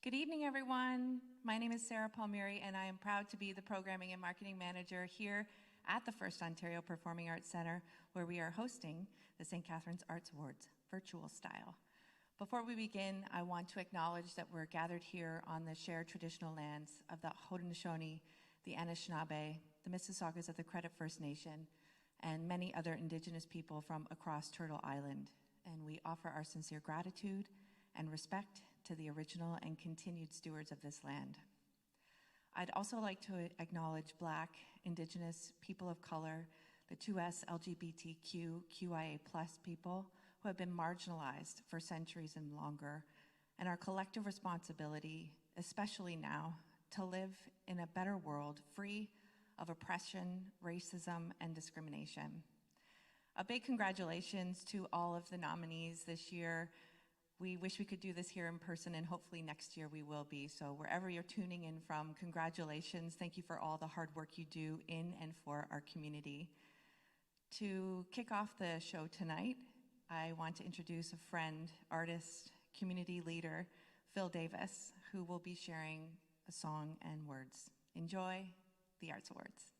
Good evening, everyone. My name is Sarah Palmieri, and I am proud to be the Programming and Marketing Manager here at the FirstOntario Performing Arts Centre, where we are hosting the St. Catharines Arts Awards virtual style. Before we begin, I want to acknowledge that we're gathered here on the shared traditional lands of the Haudenosaunee, the Anishinaabe, the Mississaugas of the Credit First Nation, and many other Indigenous people from across Turtle Island. And we offer our sincere gratitude and respect to the original and continued stewards of this land. I'd also like to acknowledge Black, Indigenous, people of color, the 2S LGBTQ, QIA+ people who have been marginalized for centuries and longer, and our collective responsibility, especially now, to live in a better world free of oppression, racism, and discrimination. A big congratulations to all of the nominees this year. We wish we could do this here in person, and hopefully next year we will be. So wherever you're tuning in from, congratulations. Thank you for all the hard work you do in and for our community. To kick off the show tonight, I want to introduce a friend, artist, community leader, Phil Davis, who will be sharing a song and words. Enjoy the Arts Awards.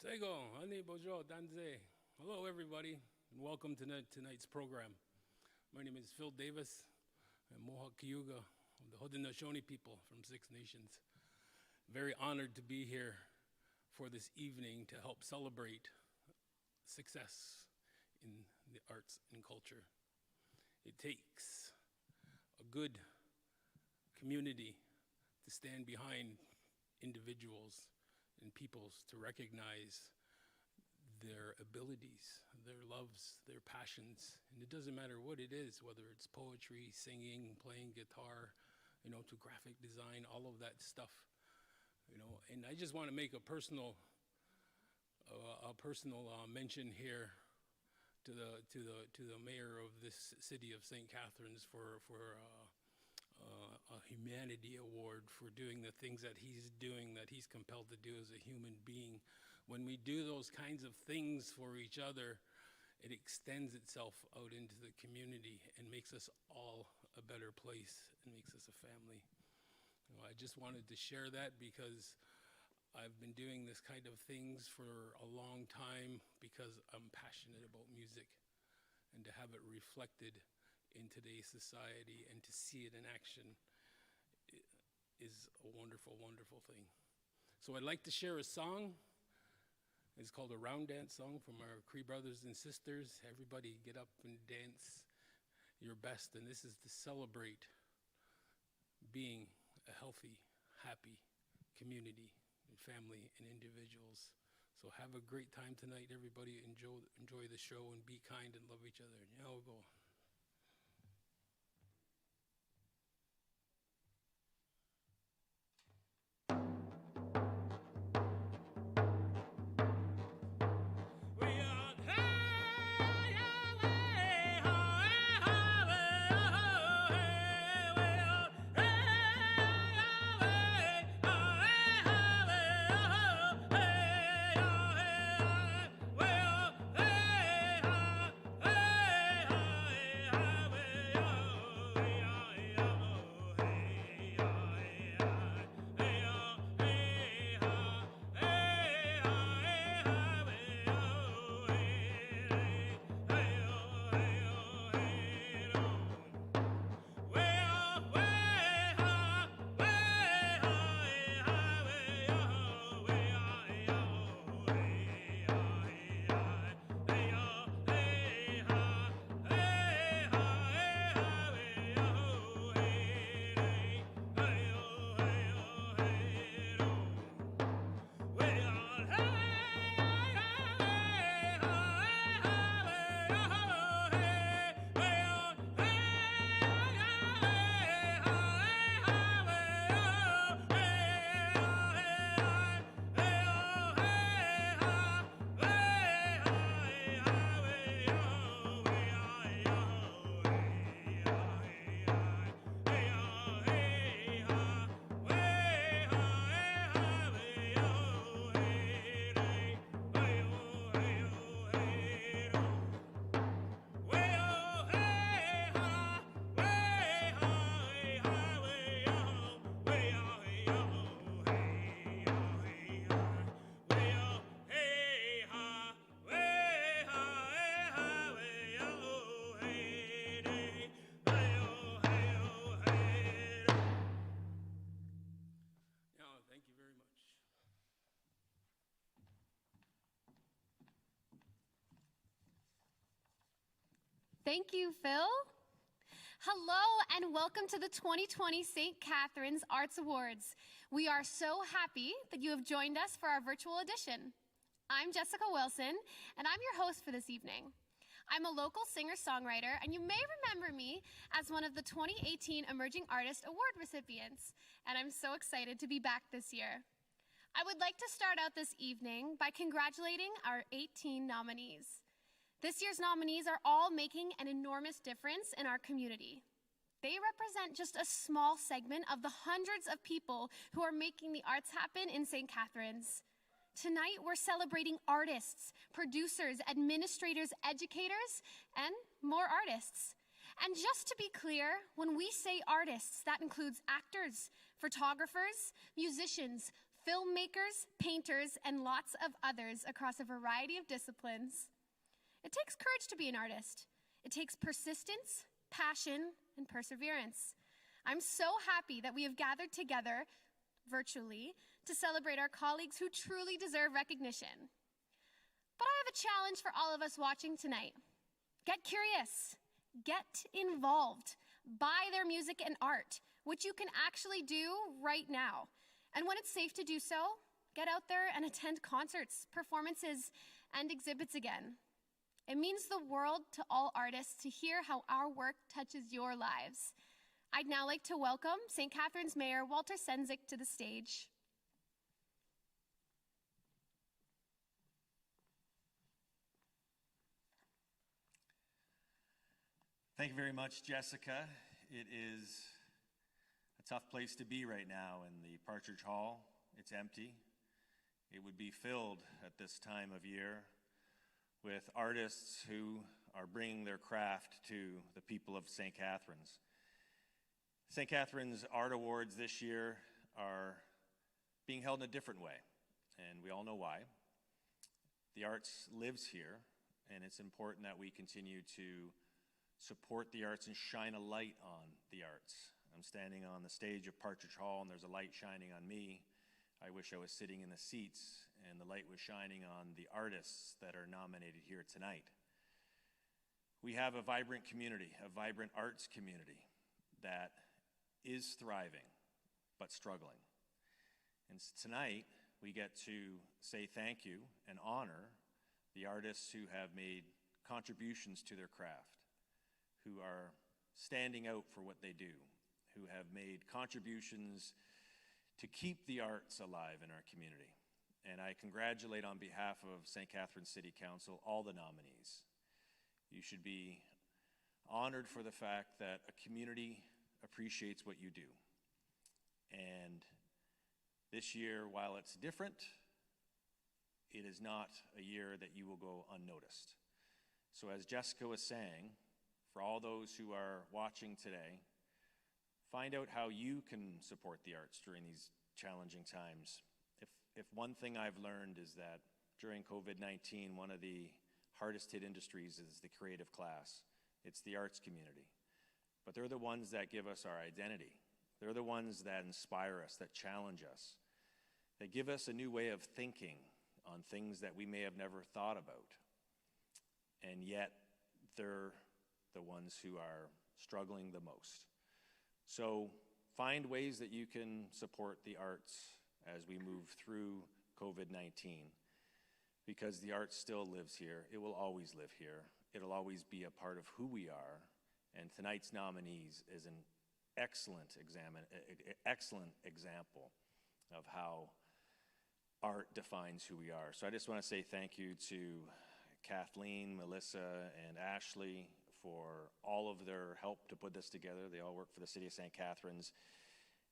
Tego, ani bonjour, danze. Hello, everybody, and welcome to tonight's program. My name is Phil Davis. I'm Mohawk Cayuga of the Haudenosaunee people from Six Nations. Very honored to be here for this evening to help celebrate success in the arts and culture. It takes a good community to stand behind individuals and peoples to recognize their abilities, their loves, their passions. And it doesn't matter what it is, whether it's poetry, singing, playing guitar, to graphic design, all of that stuff. And I just want to make a personal mention here to the mayor of this city of St. Catharines for a humanity award for doing the things that he's doing, that he's compelled to do as a human being. When we do those kinds of things for each other, it extends itself out into the community and makes us all a better place and makes us a family. I just wanted to share that because I've been doing this kind of things for a long time because I'm passionate about music, and to have it reflected in today's society and to see it in action is a wonderful, wonderful thing. So I'd like to share a song. It's called a round dance song from our Cree brothers and sisters. Everybody get up and dance your best. And this is to celebrate being a healthy, happy community and family and individuals. So have a great time tonight, everybody. Enjoy the show and be kind and love each other. Now go. Thank you, Phil. Hello and welcome to the 2020 St. Catharines Arts Awards. We are so happy that you have joined us for our virtual edition. I'm Jessica Wilson, and I'm your host for this evening. I'm a local singer-songwriter, and you may remember me as one of the 2018 Emerging Artist Award recipients, and I'm so excited to be back this year. I would like to start out this evening by congratulating our 18 nominees. This year's nominees are all making an enormous difference in our community. They represent just a small segment of the hundreds of people who are making the arts happen in St. Catharines. Tonight, we're celebrating artists, producers, administrators, educators, and more artists. And just to be clear, when we say artists, that includes actors, photographers, musicians, filmmakers, painters, and lots of others across a variety of disciplines. It takes courage to be an artist. It takes persistence, passion, and perseverance. I'm so happy that we have gathered together virtually to celebrate our colleagues who truly deserve recognition. But I have a challenge for all of us watching tonight. Get curious, get involved, buy their music and art, which you can actually do right now. And when it's safe to do so, get out there and attend concerts, performances, and exhibits again. It means the world to all artists to hear how our work touches your lives. I'd now like to welcome St. Catharines Mayor Walter Sendzik to the stage. Thank you very much, Jessica. It is a tough place to be right now in the Partridge Hall. It's empty. It would be filled at this time of year with artists who are bringing their craft to the people of St. Catharines. St. Catharines Art Awards this year are being held in a different way, and we all know why. The arts lives here, and it's important that we continue to support the arts and shine a light on the arts. I'm standing on the stage of Partridge Hall, and there's a light shining on me. I wish I was sitting in the seats, and the light was shining on the artists that are nominated here tonight. We have a vibrant community, a vibrant arts community that is thriving, but struggling. And tonight, we get to say thank you and honor the artists who have made contributions to their craft, who are standing out for what they do, who have made contributions to keep the arts alive in our community. And I congratulate on behalf of St. Catharines City Council all the nominees. You should be honored for the fact that a community appreciates what you do. And this year, while it's different, it is not a year that you will go unnoticed. So as Jessica was saying, for all those who are watching today, find out how you can support the arts during these challenging times. If one thing I've learned is that during COVID-19, one of the hardest hit industries is the creative class. It's the arts community. But they're the ones that give us our identity. They're the ones that inspire us, that challenge us. They give us a new way of thinking on things that we may have never thought about. And yet, they're the ones who are struggling the most. So find ways that you can support the arts as we move through COVID-19, because the art still lives here. It will always live here. It'll always be a part of who we are. And tonight's nominees is an excellent example of how art defines who we are. So I just want to say thank you to Kathleen, Melissa, and Ashley for all of their help to put this together. They all work for the City of St. Catharines.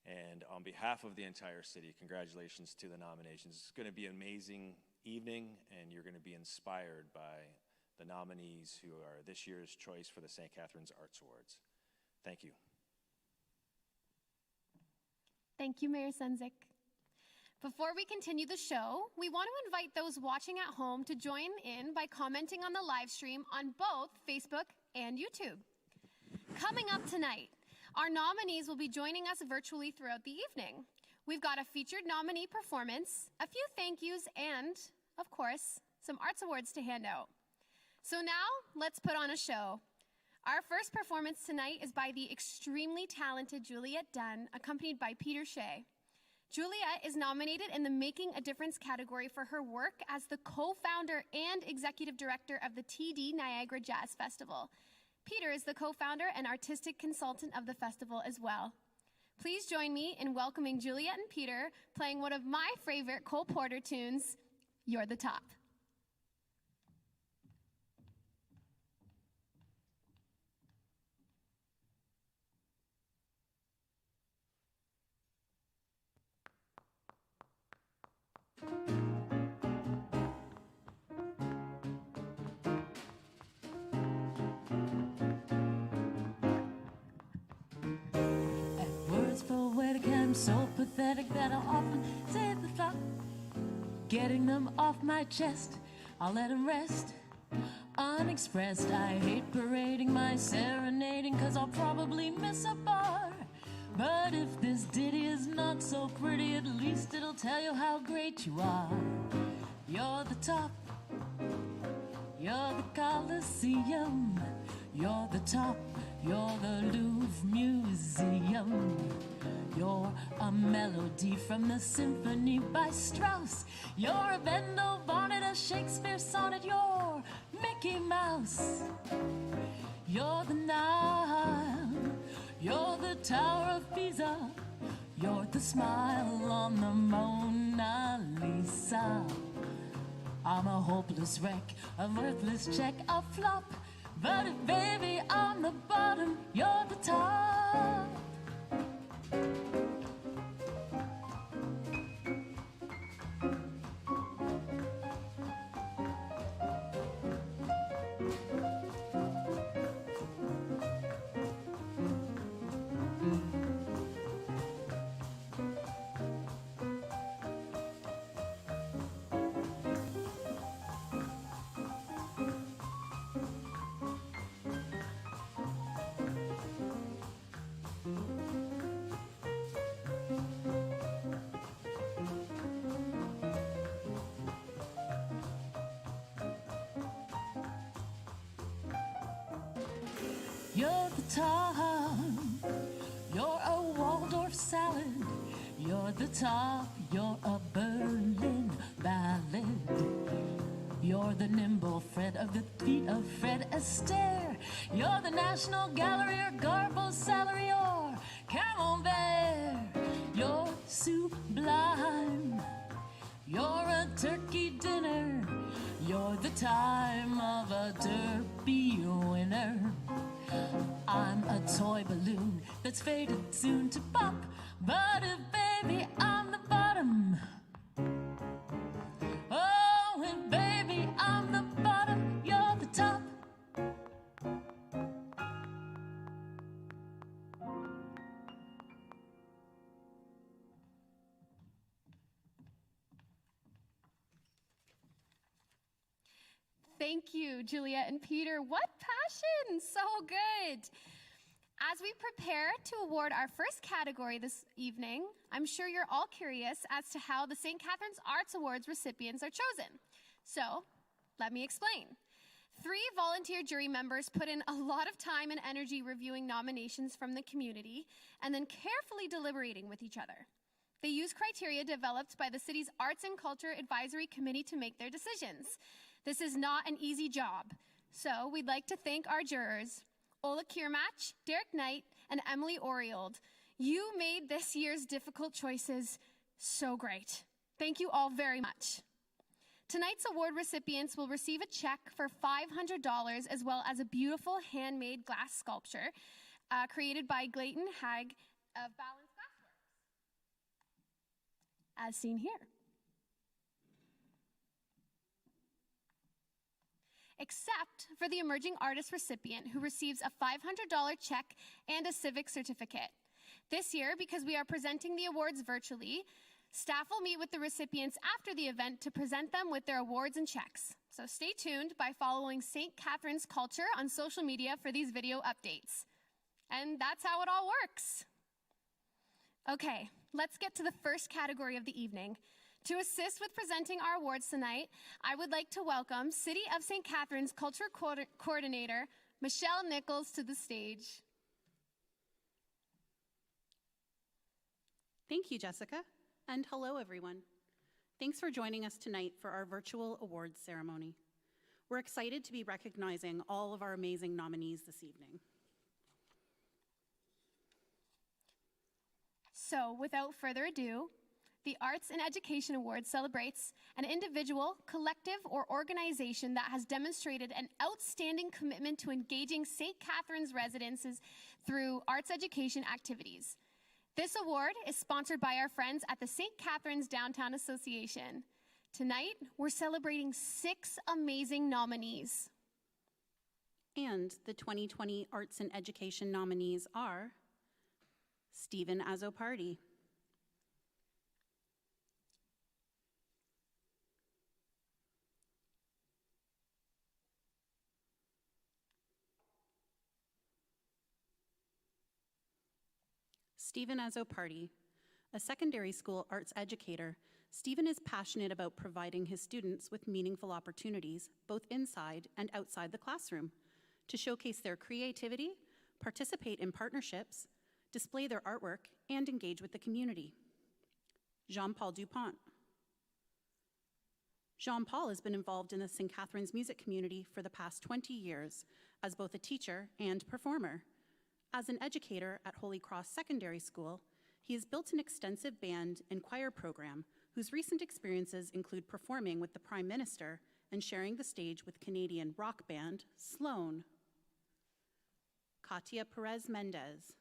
And on behalf of the entire city, congratulations to the nominations. It's going to be an amazing evening, and you're going to be inspired by the nominees who are this year's choice for the St. Catharines Arts Awards. Thank you. Thank you, Mayor Sendzik. Before we continue the show, we want to invite those watching at home to join in by commenting on the live stream on both Facebook and YouTube. Coming up tonight, our nominees will be joining us virtually throughout the evening. We've got a featured nominee performance, a few thank yous, and, of course, some arts awards to hand out. So now, let's put on a show. Our first performance tonight is by the extremely talented Juliette Dunn, accompanied by Peter Shea. Juliette is nominated in the Making a Difference category for her work as the co-founder and executive director of the TD Niagara Jazz Festival. Peter is the co-founder and artistic consultant of the festival as well. Please join me in welcoming Juliette and Peter playing one of my favorite Cole Porter tunes, You're the Top. So pathetic that I often say the thought, getting them off my chest, I'll let them rest unexpressed. I hate parading my serenading, 'cause I'll probably miss a bar. But if this ditty is not so pretty, at least it'll tell you how great you are. You're the top, you're the Coliseum, you're the top, you're the Louvre Museum. You're a melody from the symphony by Strauss. You're a Bendel bonnet, a Shakespeare sonnet. You're Mickey Mouse. You're the Nile. You're the Tower of Pisa. You're the smile on the Mona Lisa. I'm a hopeless wreck, a worthless check, a flop. But if, baby, I'm the bottom, you're the top. You're the top, you're a Waldorf salad. You're the top, you're a Berlin ballad. You're the nimble Fred of the feet of Fred Astaire. You're the National Gallery or Garbo Salary or Camembert. You're sublime, you're a turkey dinner. You're the time of a derby winner. I'm a toy balloon that's faded soon to pop. But if, baby, I'm the bottom, oh, if, baby, I'm the bottom, you're the top. Thank you, Juliette and Peter. What passion! So good. As we prepare to award our first category this evening, I'm sure you're all curious as to how the St. Catharines Arts Awards recipients are chosen. So, let me explain. 3 volunteer jury members put in a lot of time and energy reviewing nominations from the community and then carefully deliberating with each other. They use criteria developed by the city's Arts and Culture Advisory Committee to make their decisions. This is not an easy job, so we'd like to thank our jurors, Ola Kiermatch, Derek Knight, and Emily Oriold. You made this year's difficult choices so great. Thank you all very much. Tonight's award recipients will receive a check for $500 as well as a beautiful handmade glass sculpture created by Glayton Hag of Balance Glassworks, as seen here. Except for the emerging artist recipient who receives a $500 check and a civic certificate. This year, because we are presenting the awards virtually, staff will meet with the recipients after the event to present them with their awards and checks. So stay tuned by following St. Catharines Culture on social media for these video updates. And that's how it all works. Okay, let's get to the first category of the evening. To assist with presenting our awards tonight, I would like to welcome City of St. Catharines Culture Coordinator Michelle Nichols to the stage. Thank you, Jessica, and hello, everyone. Thanks for joining us tonight for our virtual awards ceremony. We're excited to be recognizing all of our amazing nominees this evening. So, without further ado, the Arts and Education Award celebrates an individual, collective, or organization that has demonstrated an outstanding commitment to engaging St. Catharines residents through arts education activities. This award is sponsored by our friends at the St. Catharines Downtown Association. Tonight, we're celebrating 6 amazing nominees. And the 2020 Arts and Education nominees are Stephen Azopardi, Stephen Azopardi, a secondary school arts educator. Stephen is passionate about providing his students with meaningful opportunities, both inside and outside the classroom, to showcase their creativity, participate in partnerships, display their artwork, and engage with the community. Jean-Paul Dupont. Jean-Paul has been involved in the St. Catharines music community for the past 20 years as both a teacher and performer. As an educator at Holy Cross Secondary School, he has built an extensive band and choir program whose recent experiences include performing with the Prime Minister and sharing the stage with Canadian rock band Sloan. Katia Perez Mendez.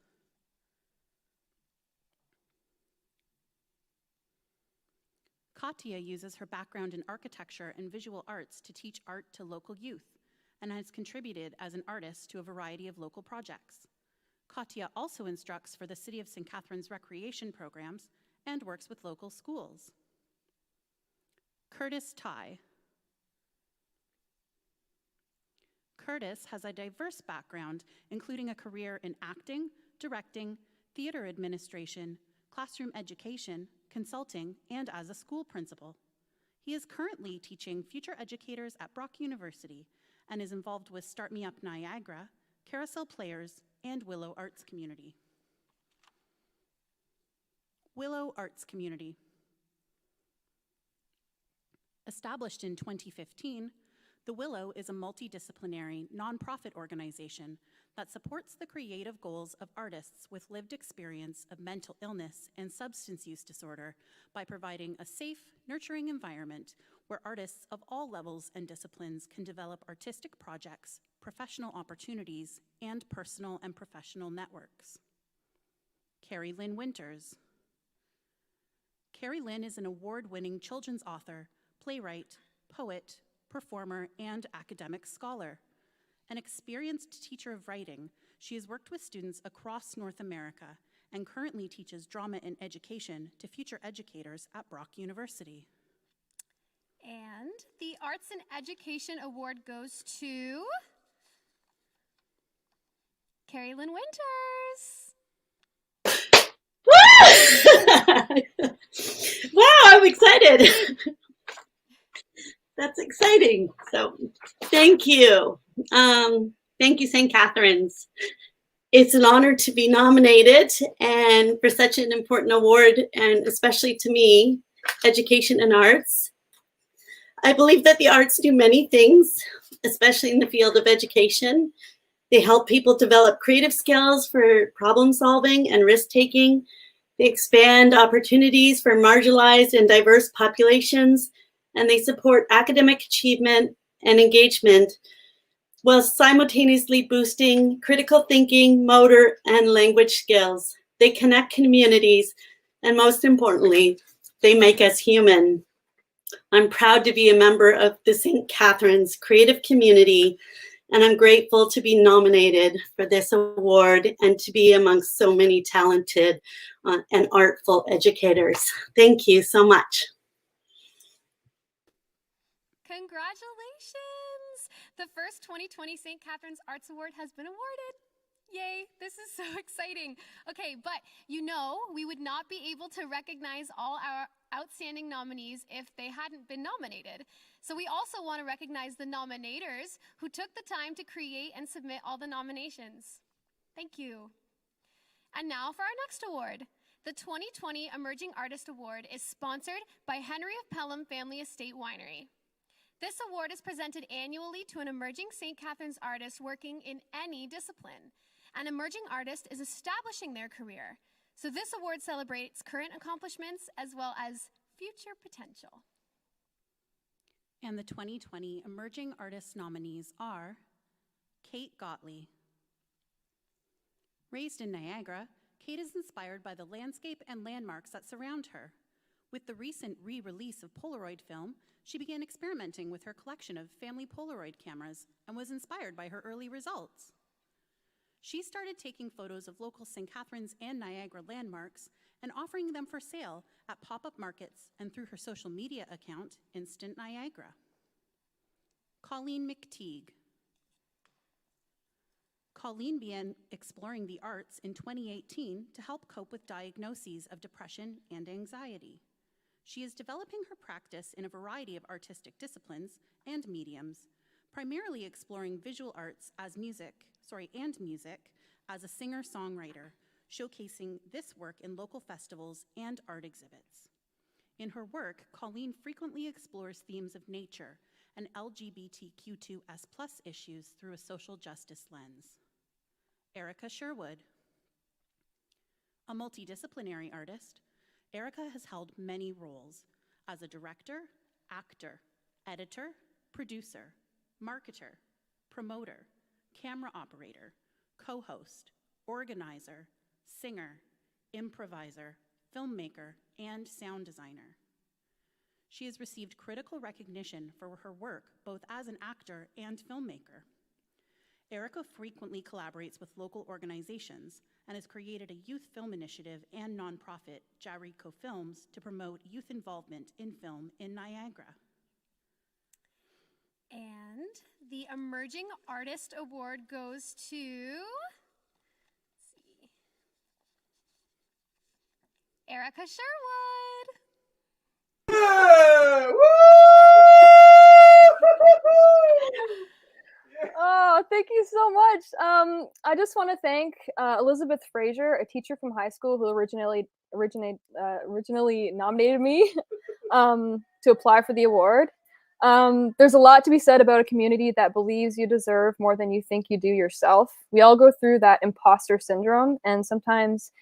Katia uses her background in architecture and visual arts to teach art to local youth and has contributed as an artist to a variety of local projects. Katia also instructs for the City of St. Catharines recreation programs and works with local schools. Curtis Ty. Curtis has a diverse background, including a career in acting, directing, theater administration, classroom education, consulting, and as a school principal. He is currently teaching future educators at Brock University and is involved with Start Me Up Niagara, Carousel Players, and Willow Arts Community. Willow Arts Community. Established in 2015, The Willow is a multidisciplinary, nonprofit organization that supports the creative goals of artists with lived experience of mental illness and substance use disorder by providing a safe, nurturing environment where artists of all levels and disciplines can develop artistic projects, professional opportunities, and personal and professional networks. Carrie Lynn Winters. Carrie Lynn is an award-winning children's author, playwright, poet, performer, and academic scholar. An experienced teacher of writing, she has worked with students across North America and currently teaches drama and education to future educators at Brock University. And the Arts and Education Award goes to Carrie Lynn Winters. Wow, I'm excited. That's exciting. So thank you. Thank you, St. Catharines. It's an honor to be nominated and for such an important award, and especially to me, education and arts. I believe that the arts do many things, especially in the field of education. They help people develop creative skills for problem solving and risk taking. They expand opportunities for marginalized and diverse populations, and they support academic achievement and engagement while simultaneously boosting critical thinking, motor, and language skills. They connect communities, and most importantly, they make us human. I'm proud to be a member of the St. Catharines creative community, and I'm grateful to be nominated for this award and to be amongst so many talented and artful educators. Thank you so much. Congratulations! The first 2020 St. Catharines Arts Award has been awarded. Yay, this is so exciting. Okay, but you know, we would not be able to recognize all our outstanding nominees if they hadn't been nominated. So we also want to recognize the nominators who took the time to create and submit all the nominations. Thank you. And now for our next award. The 2020 Emerging Artist Award is sponsored by Henry of Pelham Family Estate Winery. This award is presented annually to an emerging St. Catharines artist working in any discipline. An emerging artist is establishing their career. So this award celebrates current accomplishments as well as future potential. And the 2020 Emerging Artist nominees are Kate Gottlieb. Raised in Niagara, Kate is inspired by the landscape and landmarks that surround her. With the recent re-release of Polaroid film, she began experimenting with her collection of family Polaroid cameras and was inspired by her early results. She started taking photos of local St. Catharines and Niagara landmarks and offering them for sale at pop-up markets and through her social media account, Instant Niagara. Colleen McTeague. Colleen began exploring the arts in 2018 to help cope with diagnoses of depression and anxiety. She is developing her practice in a variety of artistic disciplines and mediums, primarily exploring visual arts as music as a singer-songwriter, showcasing this work in local festivals and art exhibits. In her work, Colleen frequently explores themes of nature and LGBTQ2S+ issues through a social justice lens. Erica Sherwood. A multidisciplinary artist, Erica has held many roles as a director, actor, editor, producer, marketer, promoter, camera operator, co-host, organizer, singer, improviser, filmmaker, and sound designer. She has received critical recognition for her work both as an actor and filmmaker. Erica frequently collaborates with local organizations and has created a youth film initiative and nonprofit, Jarico Films, to promote youth involvement in film in Niagara. And the Emerging Artist Award goes to, let's see, Erica Sherwood. Yeah! Woo! Oh, thank you so much. I just want to thank Elizabeth Fraser, a teacher from high school who originally nominated me to apply for the award. There's a lot to be said about a community that believes you deserve more than you think you do yourself. We all go through that imposter syndrome and sometimes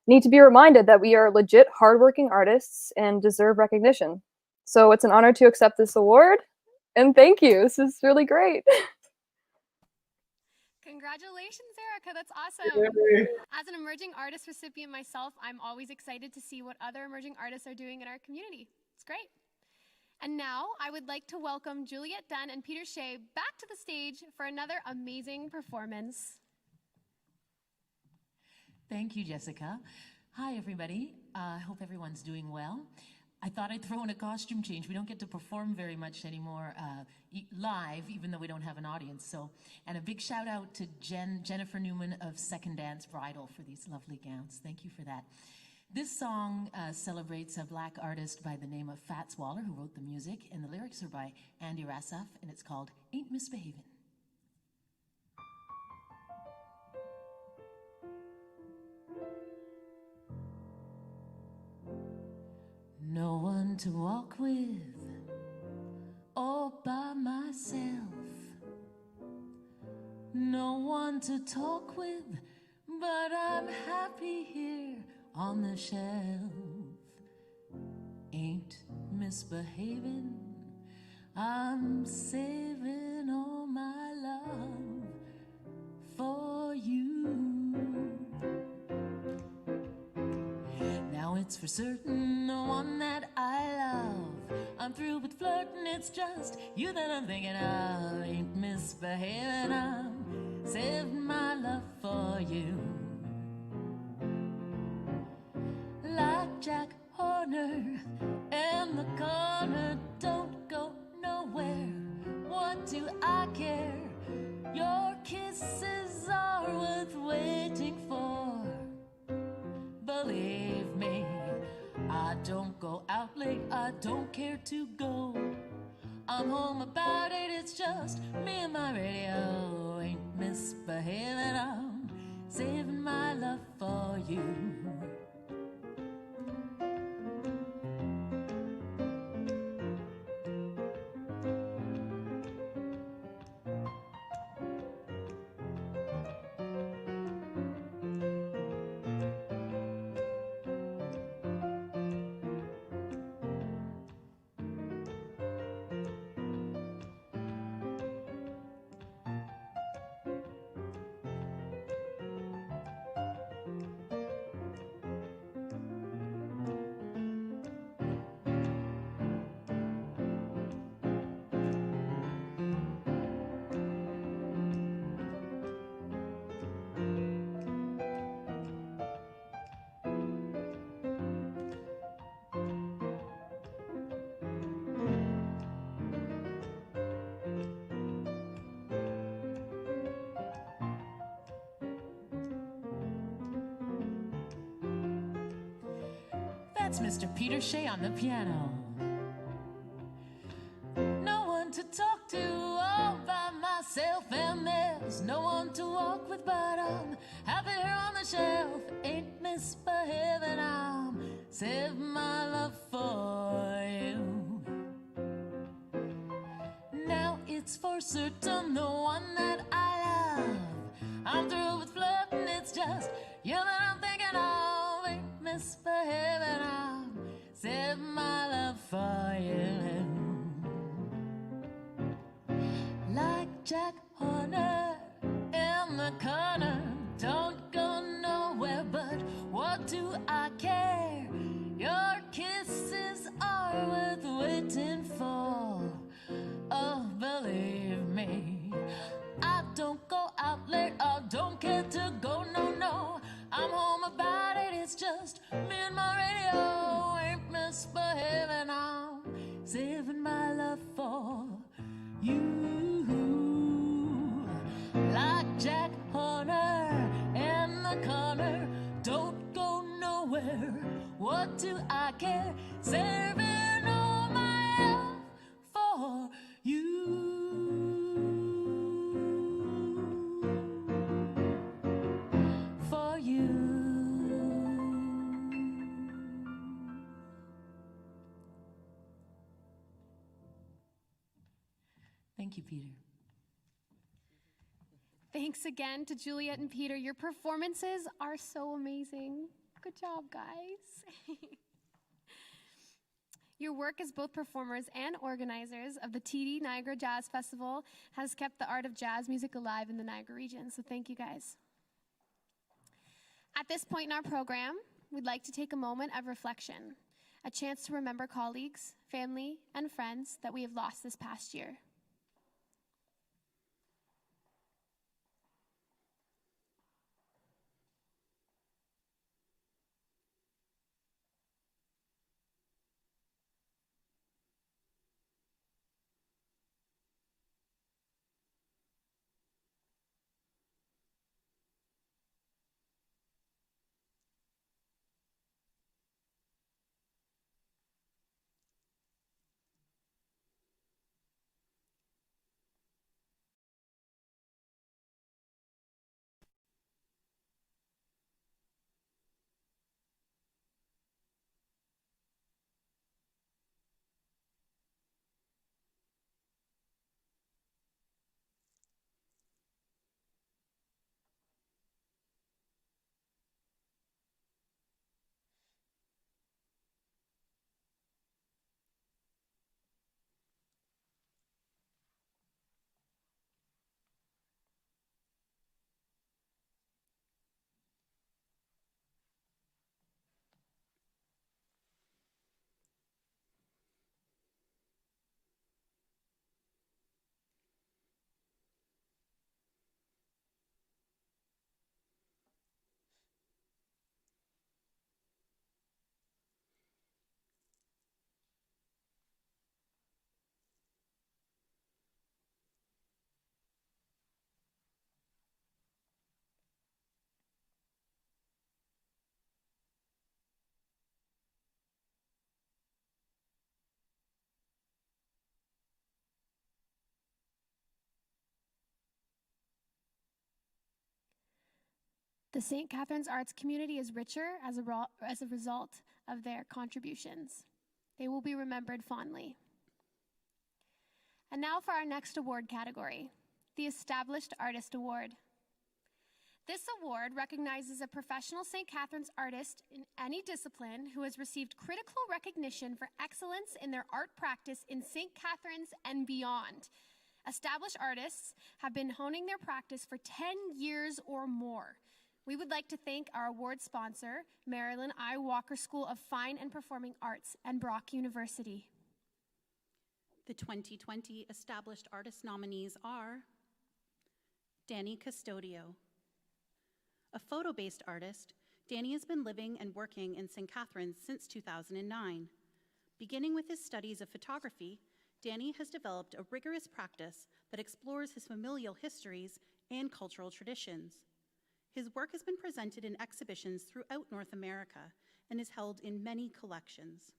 need to be reminded that we are legit hardworking artists and deserve recognition. So it's an honor to accept this award, and thank you. This is really great. Congratulations, Erica. That's awesome. Yay. As an emerging artist recipient myself, I'm always excited to see what other emerging artists are doing in our community. It's great. And now I would like to welcome Juliet Dunn and Peter Shea back to the stage for another amazing performance. Thank you, Jessica. Hi, everybody. I hope everyone's doing well. I thought I'd throw in a costume change. We don't get to perform very much anymore live, even though we don't have an audience. And a big shout out to Jennifer Newman of Second Dance Bridal for these lovely gowns. Thank you for that. This song celebrates a Black artist by the name of Fats Waller, who wrote the music, and the lyrics are by Andy Rassaf, and it's called Ain't Misbehavin'. No one to walk with, all by myself. No one to talk with, but I'm happy here on the shelf. Ain't misbehaving, I'm saving all my love for you. Now it's for certain the one that I love. I'm through with flirting, it's just you that I'm thinking of. Ain't misbehaving, I'm saving my love for you. Like Jack Horner and the corner, don't go nowhere. What do I care? Your kisses are worth waiting. believe me, I don't go out late, I don't care to go. I'm home about it, it's just me and my radio. Ain't misbehaving, I'm saving my love for you. That's Mr. Peter Shea on the piano. No one to talk to all by myself, and there's no one to walk with, but I'm happy here on the shelf. Ain't misbehaving, I'm saving my love for you. Now it's for certain the one that I love. I'm through with flirting, it's just you that I'm thinking of. Ain't misbehaving, I'm saving my love for you. Like Jack Horner in the corner, don't go nowhere, but what do I care? Your kisses are worth waiting for. Oh, believe me, I don't go out late, I don't care to go, no, no. I'm home about it, it's just me and my radio. Ain't misbehaving, I'm saving my love for you. Like Jack Horner in the corner, don't go nowhere. What do I care? Saving all my love for you. For you. Thank you, Peter. Thanks again to Juliet and Peter. Your performances are so amazing. Good job, guys. Your work as both performers and organizers of the TD Niagara Jazz Festival has kept the art of jazz music alive in the Niagara region, so thank you guys. At this point in our program, we'd like to take a moment of reflection, a chance to remember colleagues, family, and friends that we have lost this past year. The St. Catharines arts community is richer as a result of their contributions. They will be remembered fondly. And now for our next award category, the Established Artist Award. This award recognizes a professional St. Catharines artist in any discipline who has received critical recognition for excellence in their art practice in St. Catharines and beyond. Established artists have been honing their practice for 10 years or more. We would like to thank our award sponsor, Marilyn I. Walker School of Fine and Performing Arts and Brock University. The 2020 Established Artist nominees are Danny Custodio. A photo-based artist, Danny has been living and working in St. Catharines since 2009. Beginning with his studies of photography, Danny has developed a rigorous practice that explores his familial histories and cultural traditions. His work has been presented in exhibitions throughout North America and is held in many collections.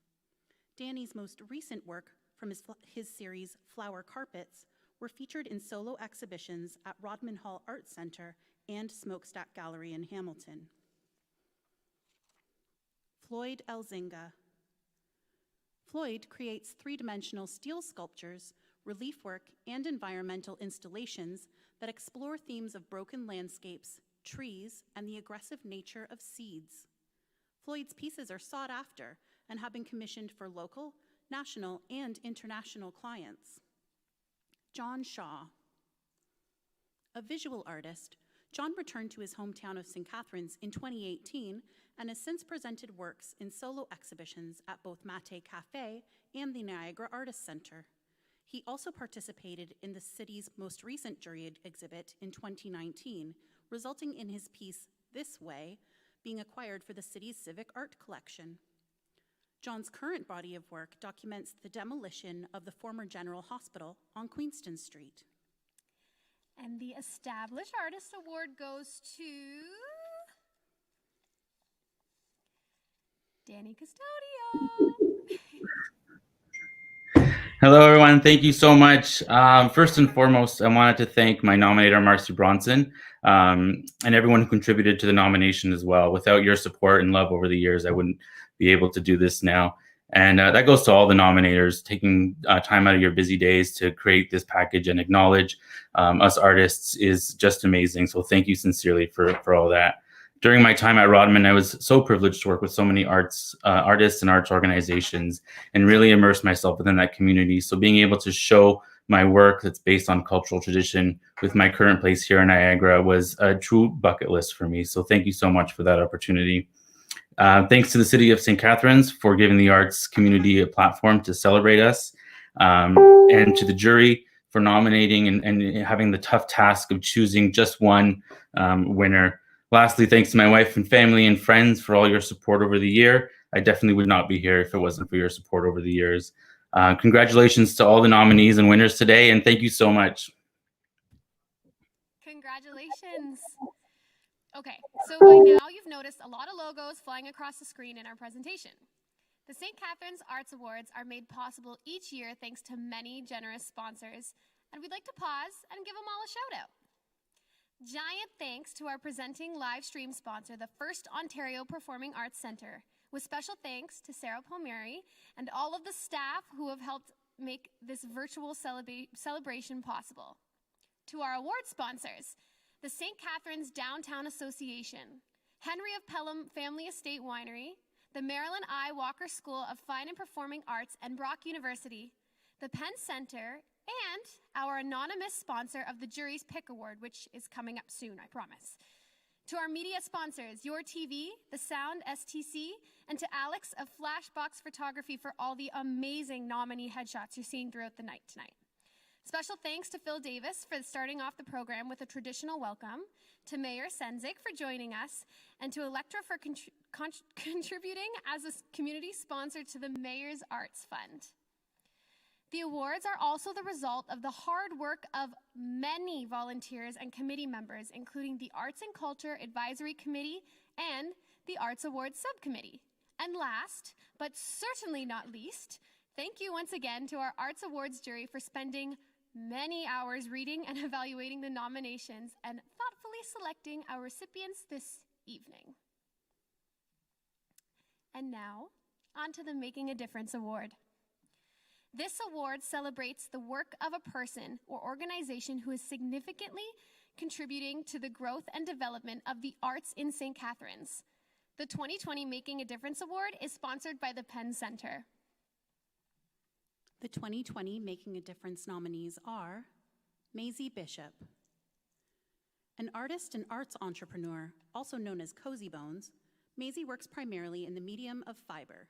Danny's most recent work from his series Flower Carpets were featured in solo exhibitions at Rodman Hall Arts Centre and Smokestack Gallery in Hamilton. Floyd Elzinga. Floyd creates three-dimensional steel sculptures, relief work, and environmental installations that explore themes of broken landscapes, trees, and the aggressive nature of seeds. Floyd's pieces are sought after and have been commissioned for local, national, and international clients. John Shaw. A visual artist, John returned to his hometown of St. Catharines in 2018 and has since presented works in solo exhibitions at both Mate Cafe and the Niagara Artists Centre. He also participated in the city's most recent jury exhibit in 2019, resulting in his piece, This Way, being acquired for the city's civic art collection. John's current body of work documents the demolition of the former General Hospital on Queenston Street. And the Established Artist Award goes to Danny Custodio. Hello, everyone. Thank you so much. First and foremost, I wanted to thank my nominator, Marcy Bronson, and everyone who contributed to the nomination as well. Without your support and love over the years, I wouldn't be able to do this now. And that goes to all the nominators, taking time out of your busy days to create this package and acknowledge us artists is just amazing. So thank you sincerely for all that. During my time at Rodman, I was so privileged to work with so many artists and arts organizations and really immerse myself within that community. So being able to show my work that's based on cultural tradition with my current place here in Niagara was a true bucket list for me. So thank you so much for that opportunity. Thanks to the City of St. Catharines for giving the arts community a platform to celebrate us, and to the jury for nominating and having the tough task of choosing just one winner. Lastly, thanks to my wife and family and friends for all your support over the year. I definitely would not be here if it wasn't for your support over the years. Congratulations to all the nominees and winners today, and thank you so much. Congratulations. Okay, so by now you've noticed a lot of logos flying across the screen in our presentation. The St. Catharines Arts Awards are made possible each year thanks to many generous sponsors, and we'd like to pause and give them all a shout out. Giant thanks to our presenting live stream sponsor, the FirstOntario Performing Arts Centre, with special thanks to Sarah Palmieri and all of the staff who have helped make this virtual celebration possible. To our award sponsors, the St. Catharines Downtown Association, Henry of Pelham Family Estate Winery, the Marilyn I. Walker School of Fine and Performing Arts and Brock University, the Penn Center, and our anonymous sponsor of the Jury's Pick Award, which is coming up soon, I promise. To our media sponsors, Your TV, The Sound STC, and to Alex of Flashbox Photography for all the amazing nominee headshots you're seeing throughout the night tonight. Special thanks to Phil Davis for starting off the program with a traditional welcome, to Mayor Senzik for joining us, and to Electra for contributing as a community sponsor to the Mayor's Arts Fund. The awards are also the result of the hard work of many volunteers and committee members, including the Arts and Culture Advisory Committee and the Arts Awards Subcommittee. And last, but certainly not least, thank you once again to our Arts Awards jury for spending many hours reading and evaluating the nominations and thoughtfully thoughtfully selecting our recipients this evening. And now, on to the Making a Difference Award. This award celebrates the work of a person or organization who is significantly contributing to the growth and development of the arts in St. Catharines. The 2020 Making a Difference Award is sponsored by the Penn Center. The 2020 Making a Difference nominees are Maisie Bishop, an artist and arts entrepreneur, also known as Cozy Bones. Maisie works primarily in the medium of fiber.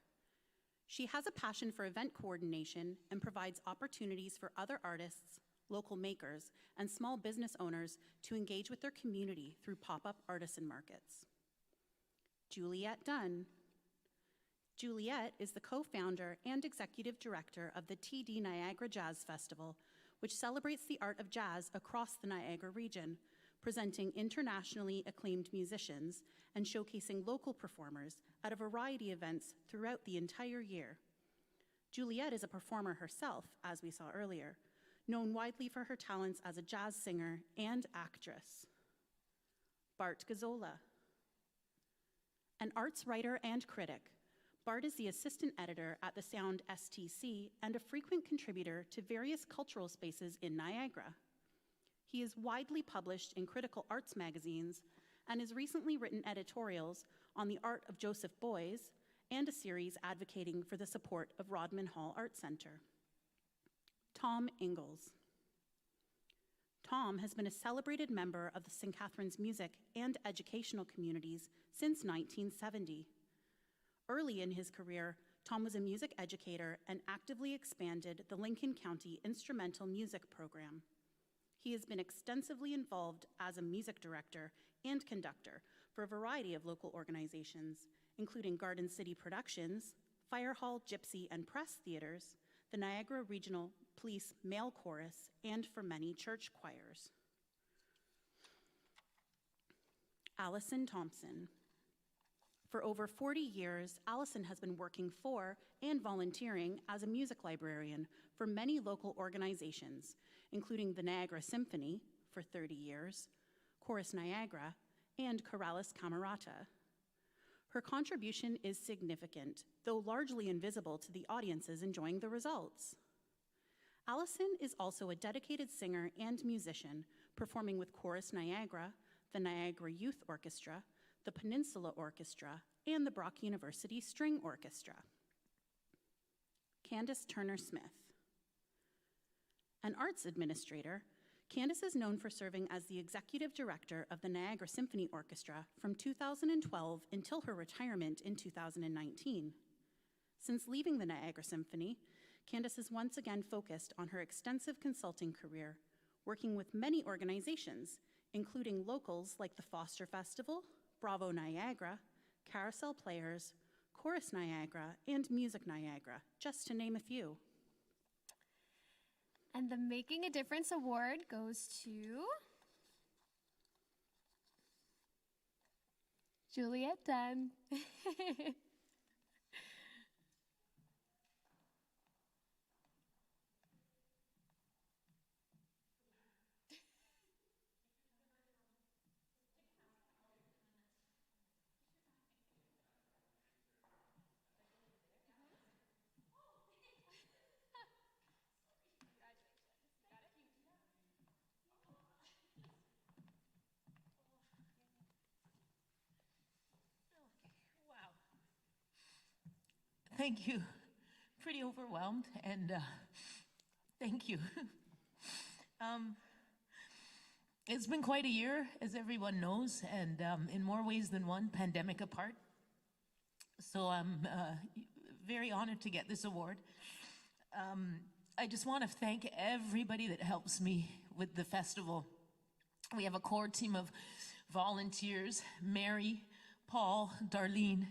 She has a passion for event coordination and provides opportunities for other artists, local makers, and small business owners to engage with their community through pop-up artisan markets. Juliet Dunn. Juliet is the co-founder and executive director of the TD Niagara Jazz Festival, which celebrates the art of jazz across the Niagara region, presenting internationally acclaimed musicians and showcasing local performers at a variety of events throughout the entire year. Juliet is a performer herself, as we saw earlier, known widely for her talents as a jazz singer and actress. Bart Gazzola. An arts writer and critic, Bart is the assistant editor at the Sound STC and a frequent contributor to various cultural spaces in Niagara. He is widely published in critical arts magazines and has recently written editorials on the art of Joseph Beuys and a series advocating for the support of Rodman Hall Art Centre. Tom Ingalls. Tom has been a celebrated member of the St. Catharines music and educational communities since 1970. Early in his career, Tom was a music educator and actively expanded the Lincoln County Instrumental Music Program. He has been extensively involved as a music director and conductor for a variety of local organizations, including Garden City Productions, Fire Hall, Gypsy, and Press Theaters, the Niagara Regional Police Male Chorus, and for many church choirs. Allison Thompson. For over 40 years, Allison has been working for and volunteering as a music librarian for many local organizations, including the Niagara Symphony for 30 years, Chorus Niagara, and Choralis Camerata. Her contribution is significant, though largely invisible to the audiences enjoying the results. Allison is also a dedicated singer and musician, performing with Chorus Niagara, the Niagara Youth Orchestra, the Peninsula Orchestra, and the Brock University String Orchestra. Candace Turner-Smith. An arts administrator, Candace is known for serving as the executive director of the Niagara Symphony Orchestra from 2012 until her retirement in 2019. Since leaving the Niagara Symphony, Candace has once again focused on her extensive consulting career, working with many organizations, including locals like the Foster Festival, Bravo Niagara, Carousel Players, Chorus Niagara, and Music Niagara, just to name a few. And the Making a Difference Award goes to Juliet Dunn. Thank you. Pretty overwhelmed, and thank you. It's been quite a year, as everyone knows, and in more ways than one, pandemic apart. So I'm very honored to get this award. I just want to thank everybody that helps me with the festival. We have a core team of volunteers: Mary, Paul, Darlene,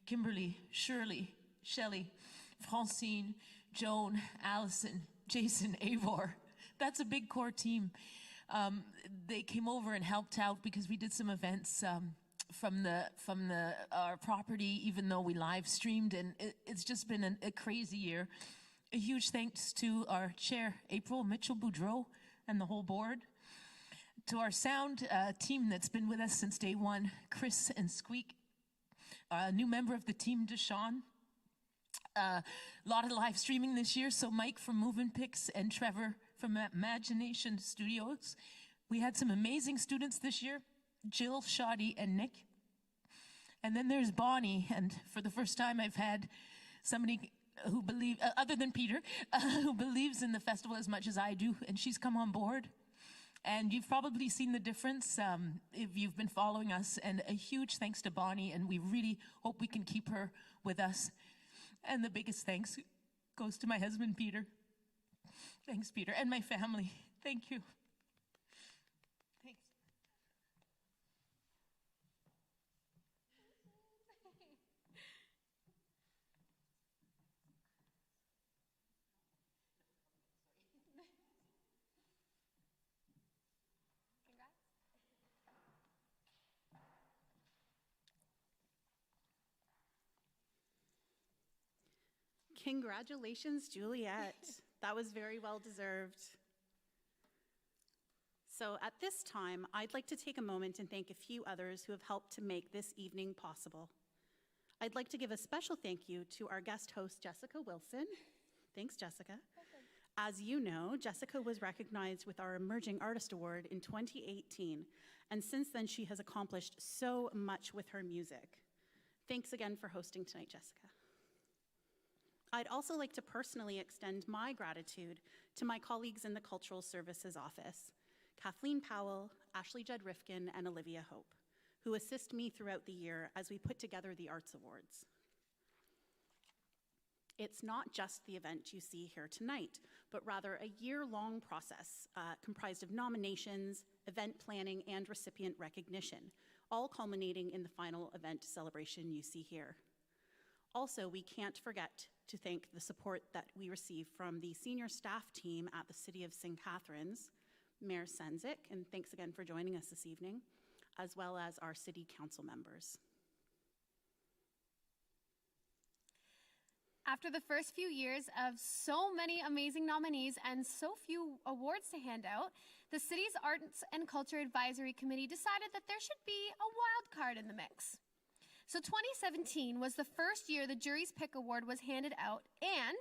Kimberly, Shirley, Shelley, Francine, Joan, Allison, Jason, Avor. That's a big core team. They came over and helped out because we did some events from our property, even though we live streamed, and it's just been a crazy year. A huge thanks to our chair, April Mitchell-Boudreau, and the whole board. To our sound team that's been with us since day one, Chris and Squeak, a new member of the team, Deshawn. A lot of live streaming this year, so Mike from Movin' Pics and Trevor from Imagination Studios. We had some amazing students this year, Jill, Shoddy, and Nick. And then there's Bonnie, and for the first time I've had somebody who believes, other than Peter, who believes in the festival as much as I do, and she's come on board. And you've probably seen the difference if you've been following us, and a huge thanks to Bonnie, and we really hope we can keep her with us. And the biggest thanks goes to my husband, Peter. Thanks, Peter, and my family. Thank you. Thanks. Congratulations, Juliet. That was very well deserved. So at this time, I'd like to take a moment and thank a few others who have helped to make this evening possible. I'd like to give a special thank you to our guest host, Jessica Wilson. Thanks, Jessica. As you know, Jessica was recognized with our Emerging Artist Award in 2018, and since then she has accomplished so much with her music. Thanks again for hosting tonight, Jessica. I'd also like to personally extend my gratitude to my colleagues in the Cultural Services Office, Kathleen Powell, Ashley Judd Rifkin, and Olivia Hope, who assist me throughout the year as we put together the Arts Awards. It's not just the event you see here tonight, but rather a year-long process comprised of nominations, event planning, and recipient recognition, all culminating in the final event celebration you see here. Also, we can't forget to thank the support that we receive from the senior staff team at the City of St. Catharines, Mayor Senzik, and thanks again for joining us this evening, as well as our City Council members. After the first few years of so many amazing nominees and so few awards to hand out, the city's Arts and Culture Advisory Committee decided that there should be a wild card in the mix. So 2017 was the first year the Jury's Pick Award was handed out, and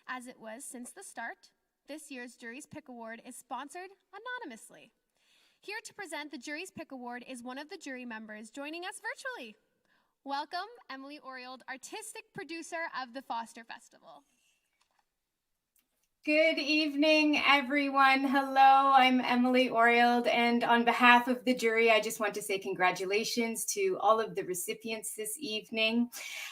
as it was since the start, this year's Jury's Pick Award is sponsored anonymously. Here to present the Jury's Pick Award is one of the jury members joining us virtually. Welcome, Emily Oriold, artistic producer of the Foster Festival. Good evening, everyone. Hello, I'm Emily Oriold, and on behalf of the jury, I just want to say congratulations to all of the recipients this evening.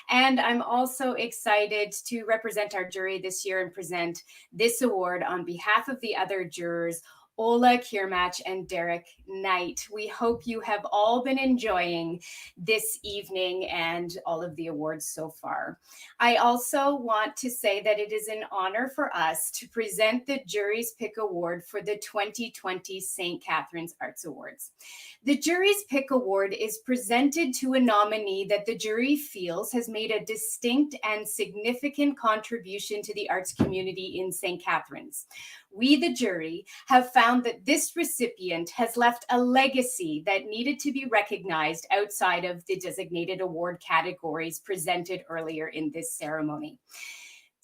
And I'm also excited to represent our jury this year and present this award on behalf of the other jurors, Ola Kirmach and Derek Knight. We hope you have all been enjoying this evening and all of the awards so far. I also want to say that it is an honor for us to present the Jury's Pick Award for the 2020 St. Catharines Arts Awards. The Jury's Pick Award is presented to a nominee that the jury feels has made a distinct and significant contribution to the arts community in St. Catharines. We, the jury, have found that this recipient has left a legacy that needed to be recognized outside of the designated award categories presented earlier in this ceremony.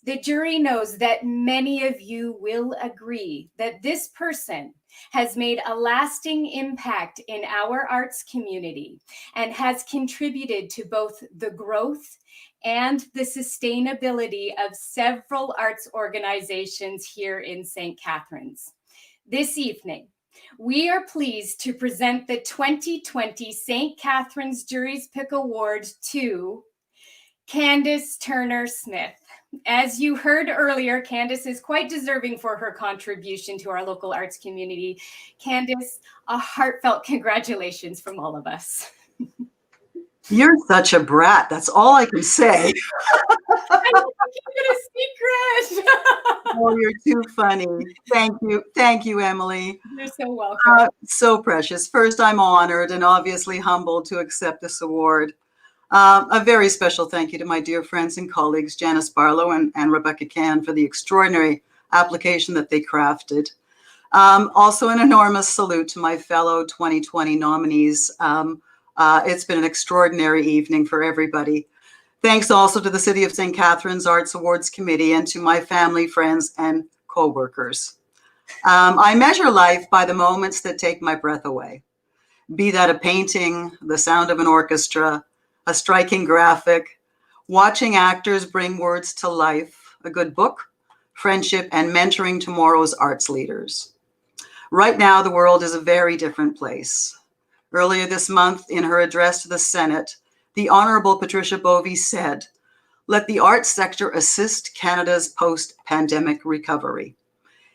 The jury knows that many of you will agree that this person has made a lasting impact in our arts community and has contributed to both the growth and the sustainability of several arts organizations here in St. Catharines. This evening, we are pleased to present the 2020 St. Catharines Jury's Pick Award to Candace Turner-Smith. As you heard earlier, Candace is quite deserving for her contribution to our local arts community. Candace, a heartfelt congratulations from all of us. You're such a brat. That's all I can say. I need to keep it a secret. Oh, you're too funny. Thank you. Thank you, Emily. You're so welcome. So precious. First, I'm honored and obviously humbled to accept this award. A very special thank you to my dear friends and colleagues, Janice Barlow and Rebecca Can, for the extraordinary application that they crafted. Also, an enormous salute to my fellow 2020 nominees. It's been an extraordinary evening for everybody. Thanks also to the City of St. Catharines Arts Awards Committee and to my family, friends, and co-workers. I measure life by the moments that take my breath away, be that a painting, the sound of an orchestra, a striking graphic, watching actors bring words to life, a good book, friendship, and mentoring tomorrow's arts leaders. Right now, the world is a very different place. Earlier this month, in her address to the Senate, the Honorable Patricia Bovey said, "Let the arts sector assist Canada's post-pandemic recovery."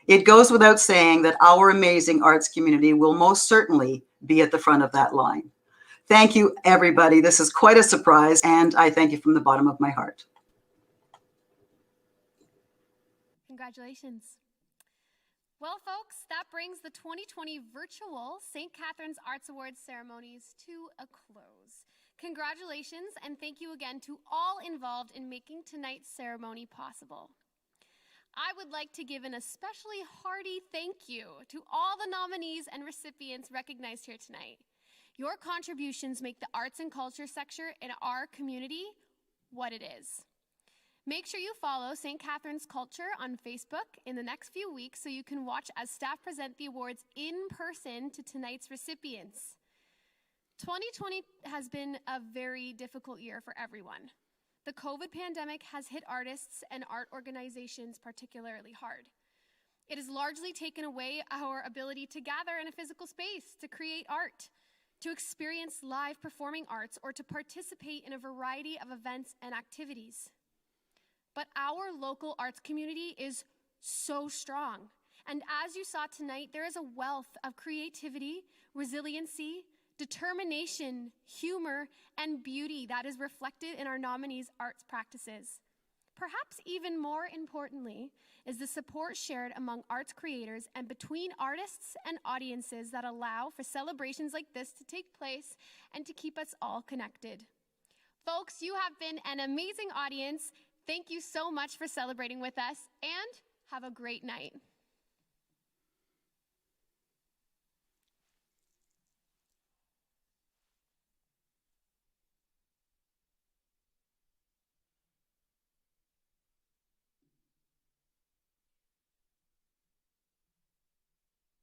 It goes without saying that our amazing arts community will most certainly be at the front of that line. Thank you, everybody. This is quite a surprise, and I thank you from the bottom of my heart. Congratulations. Well, folks, that brings the 2020 virtual St. Catharines Arts Awards ceremonies to a close. Congratulations, and thank you again to all involved in making tonight's ceremony possible. I would like to give an especially hearty thank you to all the nominees and recipients recognized here tonight. Your contributions make the arts and culture sector in our community what it is. Make sure you follow St. Catharines Culture on Facebook in the next few weeks so you can watch as staff present the awards in person to tonight's recipients. 2020 has been a very difficult year for everyone. The COVID pandemic has hit artists and art organizations particularly hard. It has largely taken away our ability to gather in a physical space, to create art, to experience live performing arts, or to participate in a variety of events and activities. But our local arts community is so strong. And as you saw tonight, there is a wealth of creativity, resiliency, determination, humor, and beauty that is reflected in our nominees' arts practices. Perhaps even more importantly is the support shared among arts creators and between artists and audiences that allow for celebrations like this to take place and to keep us all connected. Folks, you have been an amazing audience. Thank you so much for celebrating with us, and have a great night.